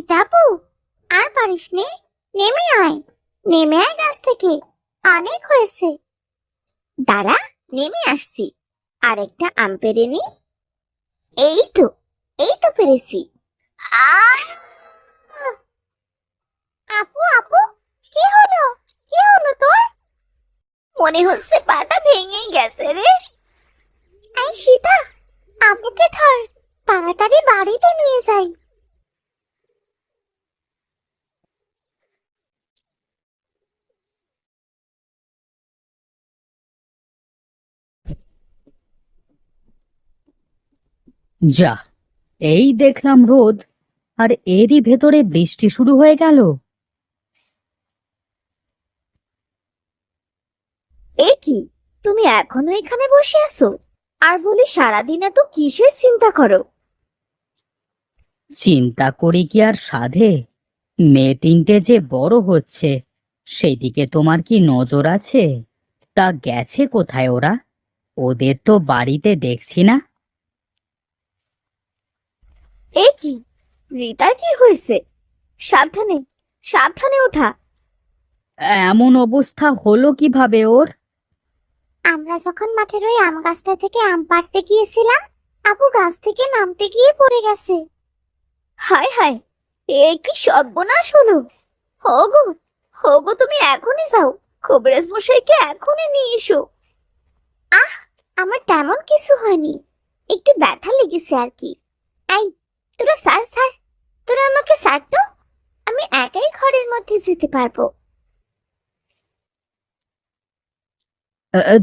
রিতাপু, আর পারিস নে, নেমে আয়, নেমে আয় গাছ থেকে, অনেক হয়েছে। দাঁড়া, নেমে আসছি, আরেকটা আম পেড়ে নি। এই তো, এই তো পেরেছি। আহ! আপু আপু, কি হলো, কি হলো তোর? মনে হচ্ছে পাটা ভেঙেই গেছে রে। এই সীতা, আপুকে ধর, তাড়াতাড়ি বাড়িতে নিয়ে যাই। যা, এই দেখলাম রোদ, আর এরই ভেতরে বৃষ্টি শুরু হয়ে গেল। এ কি, তুমি এখনো এখানে বসে আছো? আর বলি সারাদিন এত কিসের চিন্তা করো? চিন্তা করি কি আর সাধে? মেয়ে তিনটে যে বড় হচ্ছে, সেদিকে তোমার কি নজর আছে? তা গেছে কোথায় ওরা? ওদের তো বাড়িতে দেখছি না। এ কি, রিতার কি হয়েছে? সাবধানে, সাবধানে ওঠা। এমন অবস্থা হলো কিভাবে ওর? আমরা যখন মাঠের ওই আম গাছটা থেকে আম পাড়তে গিয়েছিলাম, আপু গাছ থেকে নামতে গিয়ে পড়ে গেছে। হায় হায়, এ কি সর্বনাশ হলো! হোগো, হোগো, তুমি এখনই যাও, কবিরাজ মশাইকে এখনই নিয়ে এসো। আহ, আমার তেমন কিছু হয়নি, একটু ব্যথা লেগেছে আর কি। এই, তোরা স্যার স্যার, তোরা আমাকে স্যার তো, আমি একাই ঘরের মধ্যে যেতে পারবো।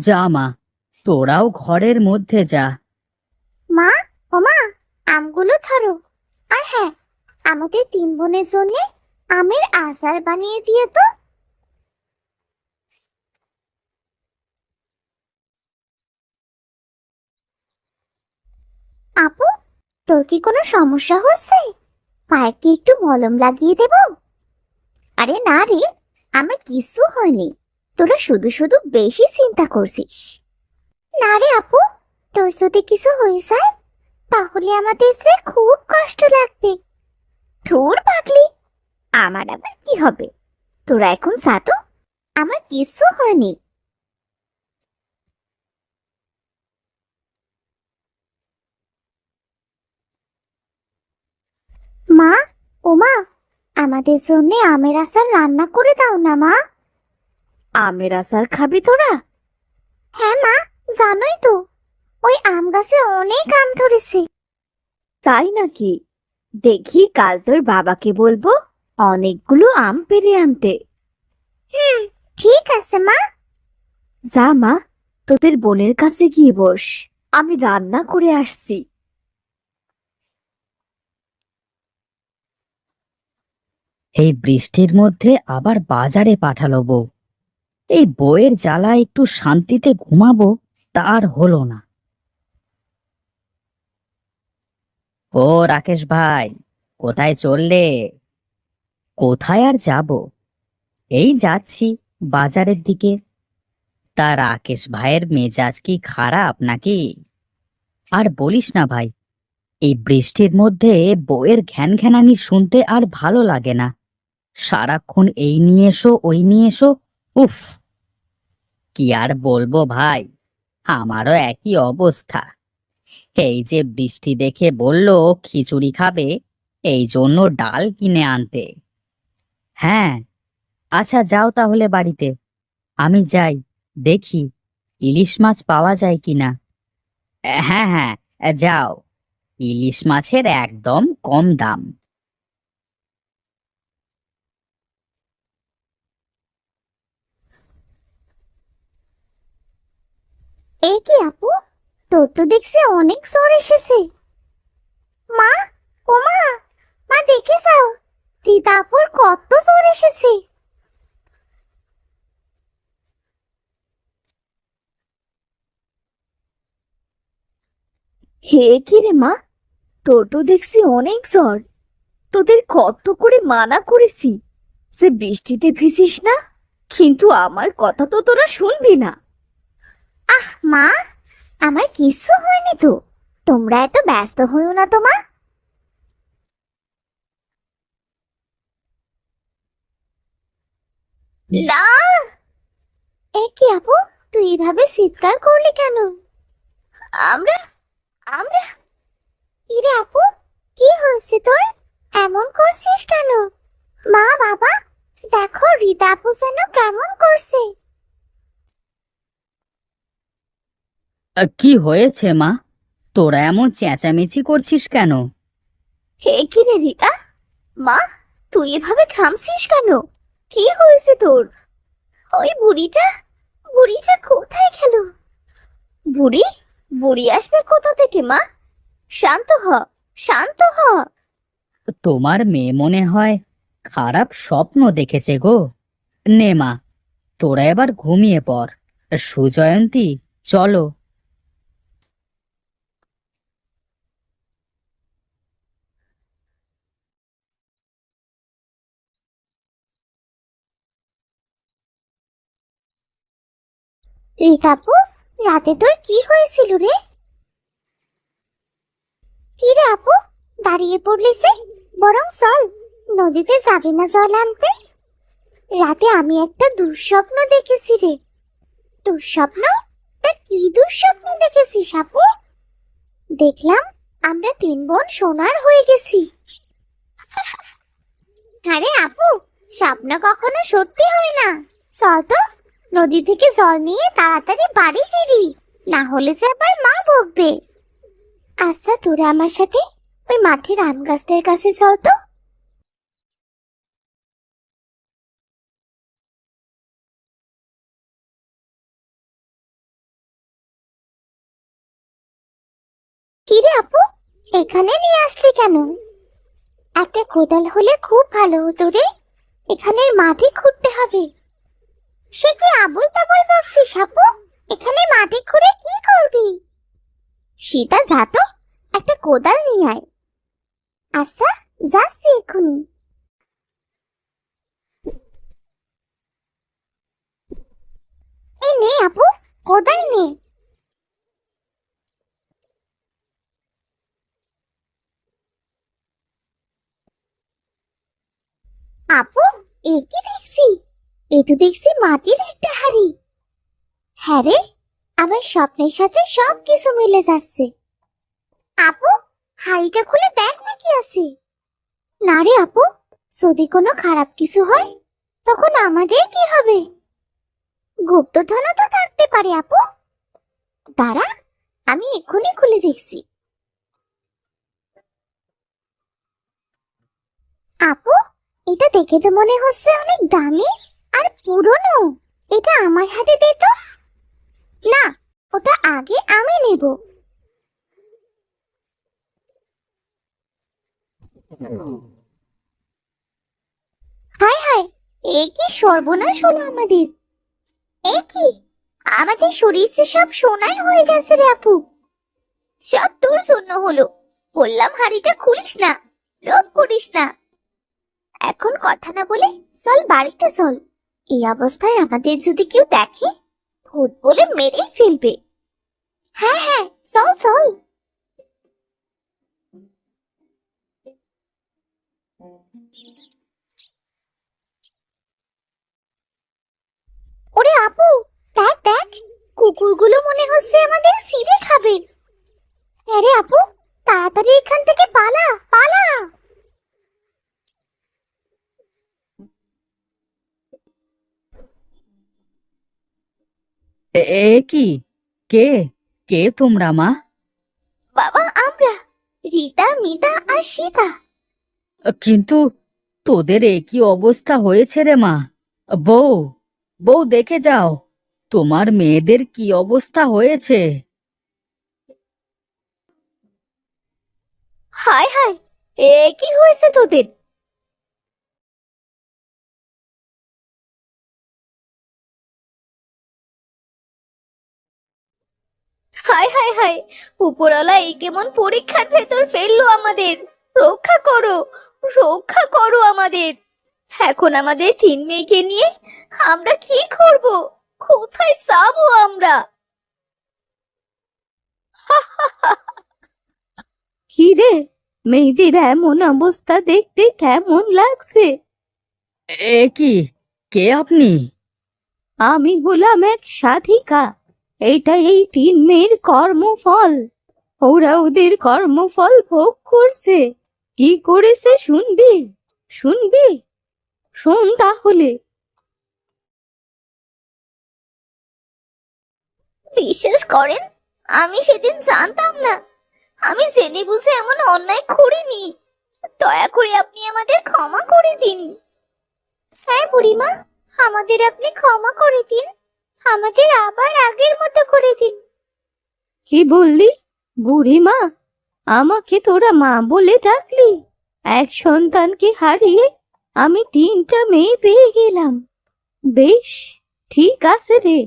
যা মা, তোরাও ঘরের মধ্যে যা। মা, ওমা, আমগুলো ধরো। আর হ্যাঁ, আমাদের তিন বোনের জন্য আমের আচার বানিয়ে দিয়ে তো। আপু, তোর কি কোনো সমস্যা হচ্ছে? পায়ে কি একটু মলম লাগিয়ে দেব? আরে না রে, আমার কিছু হয়নি, তোরা শুধু শুধু বেশি চিন্তা করছিস। না রে আপু, তোর যদি কিছু হয়ে যায় তাহলে আমাদের যে খুব কষ্ট লাগবে। ধুর পাগলি, আমার আবার কি হবে? তোরা এখন যা তো, আমার কিছু হয়নি। মা, ওমা, আমাদের জন্য আমের আচার রান্না করে দাও না মা। আমের আচার খাবি তোরা? হ্যাঁ মা, জানোই তো, ওই আম গাছে অনেক আম ধরেছে। তাই নাকি? দেখি কাল তোর বাবাকে বলবো অনেকগুলো আম পেড়ে আনতে। হুম, ঠিক আছে মা। যা মা, তোদের বোনের কাছে গিয়ে বস, আমি রান্না করে আসছি। এই বৃষ্টির মধ্যে আবার বাজারে পাঠালো বউ। এই বউয়ের জ্বালা একটু শান্তিতে ঘুমাবো, তার হলো না। ও রাকেশ ভাই, কোথায় চললে? কোথায় আর যাব, এই যাচ্ছি বাজারের দিকে। তা রাকেশ ভাইয়ের মেজাজ কি খারাপ নাকি? আর বলিস না ভাই, এই বৃষ্টির মধ্যে বউয়ের ঘ্যান ঘ্যানানি শুনতে আর ভালো লাগে না। সারাক্ষণ এই নিয়ে এসো ওই নিয়ে এসো, উফ! কি আর বলবো ভাই, আমারও একই অবস্থা। এই যে বৃষ্টি দেখে বললো খিচুড়ি খাবে, এই জন্য ডাল কিনে আনতে। হ্যাঁ, আচ্ছা যাও তাহলে বাড়িতে, আমি যাই, দেখি ইলিশ মাছ পাওয়া যায় কিনা। হ্যাঁ হ্যাঁ, যাও, ইলিশ মাছের একদম কম দাম। এই কি আপু, তোর তো দেখছি অনেক জ্বর এসেছে। মা, ওমা, মা দেখে যাও, রিতা আপুর কত জ্বর এসেছে। হে কি রে মা, তোর তো দেখছি অনেক জ্বর। তোদের কত করে মানা করেছি যে বৃষ্টিতে ভিজিস না, কিন্তু আমার কথা তো তোরা শুনবি না। আহ মা, আমার কিছু হয়নি তো, তোমরা এত ব্যস্ত হইও না তো মা। না, এ কি আপু, তুই এভাবে চিৎকার করলি কেন? আমরা আমরা কিরে আপু, কি হয়েছে তোর? এমন করছিস কেন? মা বাবা, দেখো রিতা আপু যেন কেমন করছে। কি হয়েছে মা? তোরা এমন চেঁচামেচি করছিস কেন? হে কি রে রিতা, মা তুই এভাবে ঘামছিস কেন? কি হয়েছে তোর? ওই বুড়িটা বুড়িটা কোথায় গেল? বুড়ি বুড়ি আসবে কোথা থেকে মা? শান্ত হ, শান্ত হ। তোমার মেয়ে মনে হয় খারাপ স্বপ্ন দেখেছে গো। নে মা, তোরা এবার ঘুমিয়ে পড়। সুজয়ন্তী, চলো। রিতাপু, রাতে তোর কি হয়েছিল রে? কি রে আপু, দাঁড়িয়ে পড়লি যে? বরং চল, নদীতে যাবি না জল আনতে? রাতে আমি একটা দুঃস্বপ্ন দেখেছি রে। দুঃস্বপ্ন? তা কি দুঃস্বপ্ন দেখেছিস আপু? দেখলাম আমরা তিন বোন সোনার হয়ে গেছি। আরে আপু, স্বপ্ন কখনো সত্যি হয় না। চল তো, নদী থেকে জল নিয়ে তাড়াতাড়ি বাড়ি ফিরি, না হলে যে আবার মা বকবে। আচ্ছা তোরা আমার সাথে ওই মাটির আম গাছটার কাছে চল তো। কিরে আপু, এখানে নিয়ে আসলি কেন? একটা কোদাল হলে খুব ভালো হতো রে। এখানের মাটি খুঁড়তে হবে। সে কি আবল তাবল বকছিস আপু? এখানে মাটি খুঁড়ে কি করবি? সীতা যা তো, একটা কোদাল নিয়ে আয়। আচ্ছা, যাচ্ছি এক্ষুনি। এই নে আপু, কোদাল নে। আপু, এ কি দেখছি? এ তো দেখছি মাটির একটা হাড়ি। হ্যাঁ রে, আমার স্বপ্নের সাথে সব কিছু মিলে যাচ্ছে। আপু, হাড়িটা খুলে দেখ না কি আছে। না রে আপু, যদি কোনো খারাপ কিছু হয় তখন আমাদের কি হবে? গুপ্তধনও তো থাকতে পারে আপু। দাঁড়া, আমি এক্ষুনি খুলে দেখছি। আপু, এটা দেখে তো মনে হচ্ছে অনেক দামি আর পুরনো। এটা আমার হাতে দে তো। না, ওটা আগে আমি নেব। হায় হায়, এ কি সর্বনাশ হলো আমাদের! এ কি, আমাদের শরীর যে সব সোনাই হয়ে গেছে রে আপু। সব তোর জন্য হলো। বললাম হাড়িটা খুলিস না, লোভ করিস না। এখন কথা না বলে চল বাড়িতে চল। এই অবস্থায় আমাদের যদি কেউ দেখে, ভূত বলে মেরেই ফেলবে। হ্যাঁ হ্যাঁ, চল চল। ওরে আপু, দেখ দেখ, কুকুরগুলো মনে হচ্ছে আমাদের ছিঁড়ে খাবে। আরে আপু, তাড়াতাড়ি এখান থেকে পালা পালা। এ কি? কে? কে তোমরা মা? বাবা আমরা, রীতা মিতা আর সীতা। কিন্তু তোদের এ কি অবস্থা হয়েছে রে মা? বউ, বউ দেখে যাও, তোমার মেয়েদের কি অবস্থা হয়েছে। হায় হায়, এ কি হয়েছে তোদের? হায় হায় হায়, উপরওয়ালা এই কেমন পরীক্ষার ভেতর ফেললো আমাদের! রক্ষা করো, রক্ষা করো আমাদের! এখন আমাদের তিন মেয়েকে নিয়ে আমরা কি করব? কোথায় যাবো আমরা? কি রে, মেয়েদের এমন অবস্থা দেখতে কেমন লাগছে? এ কি? কে আপনি? আমি হলাম এক সাধিকা। এটা এই 3 মেয়ের কর্মফল। ওরা ওদের কর্মফল ভোগ করছে। কি করেছে শুনবি? শুনবি? শোন তাহলে। বিশ্বাস করেন, আমি সেদিন জানতাম না। আমি জেনে বুঝে এমন অন্যায় করিনি। দয়া করে আপনি আমাদের ক্ষমা করে দিন। হ্যাঁ বুড়িমা, আমাদের আপনি ক্ষমা করে দিন। আমাদের আবার আগের মতো করে দিন। কি বললি বুড়িমা? আমাকে তোরা মা বলে ডাকলি? এক সন্তানকে হারিয়ে আমি 3টা মেয়ে পেয়ে গেলাম। বেশ, ঠিক আছে রে।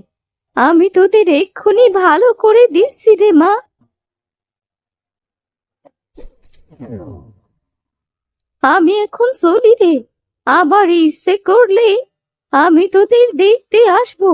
আমি তোদের এক্ষুনি ভালো করে দিচ্ছি রে মা। আমি এখন চলি রে। আবার ইচ্ছে করলে আমি তোদের দেখতে আসবো।